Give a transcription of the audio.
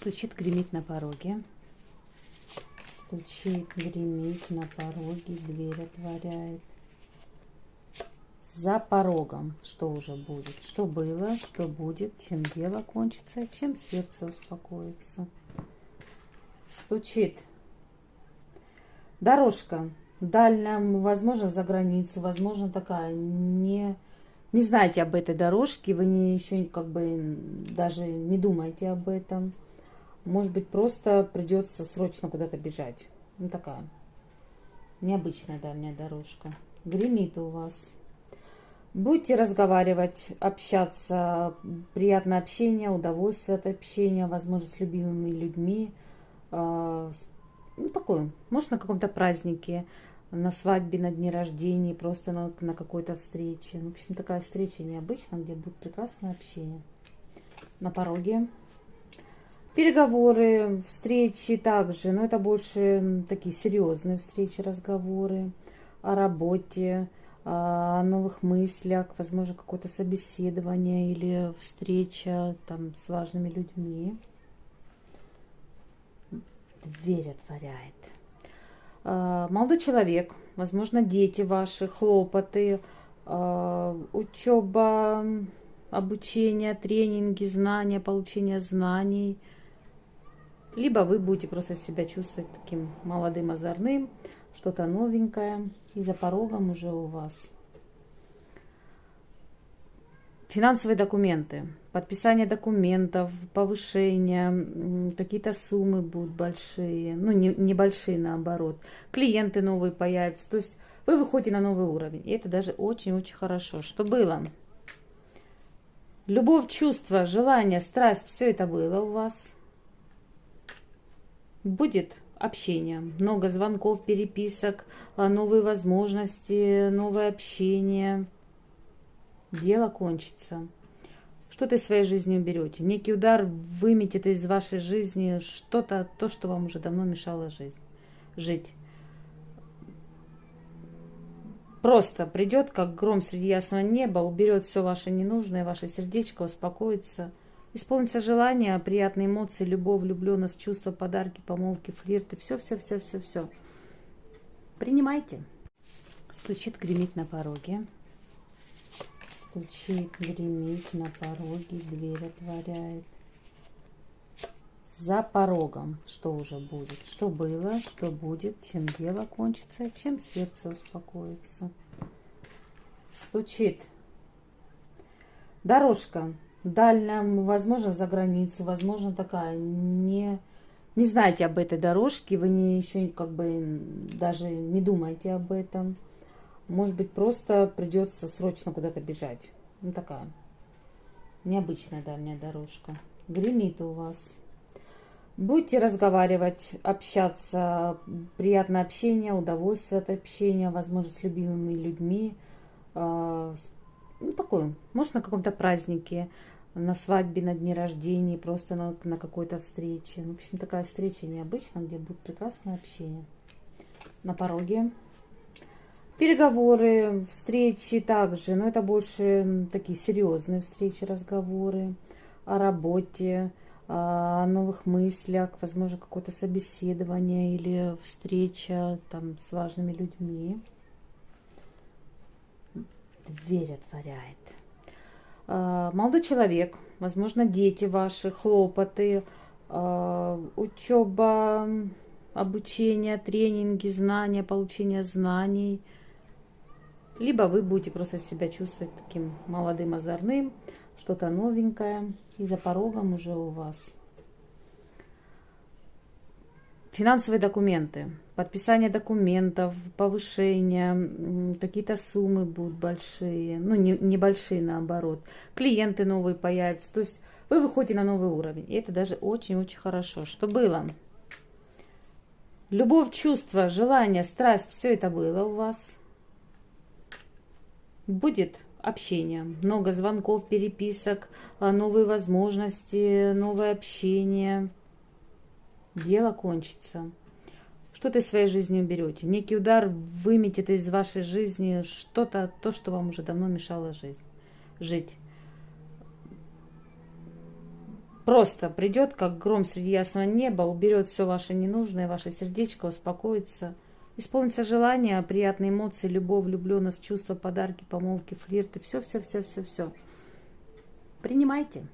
Стучит, гремит на пороге. Стучит, гремит на пороге, дверь отворяет. За порогом что уже будет? Что было, что будет, чем дело кончится, чем сердце успокоится. Стучит. Дорожка дальняя, возможно, за границу, возможно, такая. Не знаете об этой дорожке, вы еще как бы даже не думаете об этом. Может быть, просто придется срочно куда-то бежать. Ну, такая необычная дальняя дорожка. Гремит у вас. Будете разговаривать, общаться, приятное общение, удовольствие от общения, возможно, с любимыми людьми. Ну, такое, может, на каком-то празднике, на свадьбе, на дне рождения, просто на какой-то встрече. В общем, такая встреча необычная, где будет прекрасное общение. На пороге. Переговоры, встречи также, но это больше такие серьезные встречи, разговоры о работе, о новых мыслях, возможно, какое-то собеседование или встреча там с важными людьми. Дверь отворяет. Молодой человек, возможно, дети ваши, хлопоты, учеба, обучение, тренинги, знания, получение знаний. Либо вы будете просто себя чувствовать таким молодым, озорным, что-то новенькое, и за порогом уже у вас. Финансовые документы, подписание документов, повышение, какие-то суммы будут большие, ну небольшие наоборот. Клиенты новые появятся, то есть вы выходите на новый уровень, и это даже очень-очень хорошо. Что было? Любовь, чувство, желание, страсть, все это было у вас. Будет общение, много звонков, переписок, новые возможности, новое общение. Дело кончится. Что-то из своей жизни уберете. Некий удар выметит из вашей жизни что-то, то, что вам уже давно мешало жить. Просто придет, как гром среди ясного неба, уберет все ваше ненужное, ваше сердечко успокоится. Исполнится желание, приятные эмоции, любовь, влюбленность, чувства, подарки, помолвки, флирты. Все. Принимайте. Стучит, гремит на пороге. Стучит, гремит на пороге, дверь отворяет. За порогом что уже будет? Что было, что будет, чем дело кончится, чем сердце успокоится. Стучит. Дорожка дальняя, возможно, за границу, возможно, такая. Не знаете об этой дорожке, вы еще как бы даже не думаете об этом. Может быть, просто придется срочно куда-то бежать. Ну, такая необычная дальняя дорожка. Гремит у вас. Будете разговаривать, общаться, приятное общение, удовольствие от общения, возможно, с любимыми людьми. Ну, такое, может, на каком-то празднике, на свадьбе, на дне рождения, просто на какой-то встрече. В общем, такая встреча необычная, где будет прекрасное общение. На пороге. Переговоры, встречи также, но это больше такие серьезные встречи, разговоры о работе, о новых мыслях, возможно, какое-то собеседование или встреча там с важными людьми. Дверь отворяет. Молодой человек, возможно, дети ваши, хлопоты, учеба, обучение, тренинги, знания, получение знаний. Либо вы будете просто себя чувствовать таким молодым, озорным, что-то новенькое, и за порогом уже у вас. Финансовые документы, подписание документов, повышение, какие-то суммы будут большие, ну небольшие наоборот. Клиенты новые появятся, то есть вы выходите на новый уровень, и это даже очень-очень хорошо. Что было? Любовь, чувство, желание, страсть, все это было у вас. Будет общение, много звонков, переписок, новые возможности, новое общение. Дело кончится. Что-то из своей жизни уберете. Некий удар выметит из вашей жизни что-то, то, что вам уже давно мешало жить. Просто придет, как гром среди ясного неба, уберет все ваше ненужное, ваше сердечко, успокоится. Исполнится желание, приятные эмоции, любовь, влюбленность, чувства, подарки, помолвки, флирты. Все, все, все, все, все. Принимайте.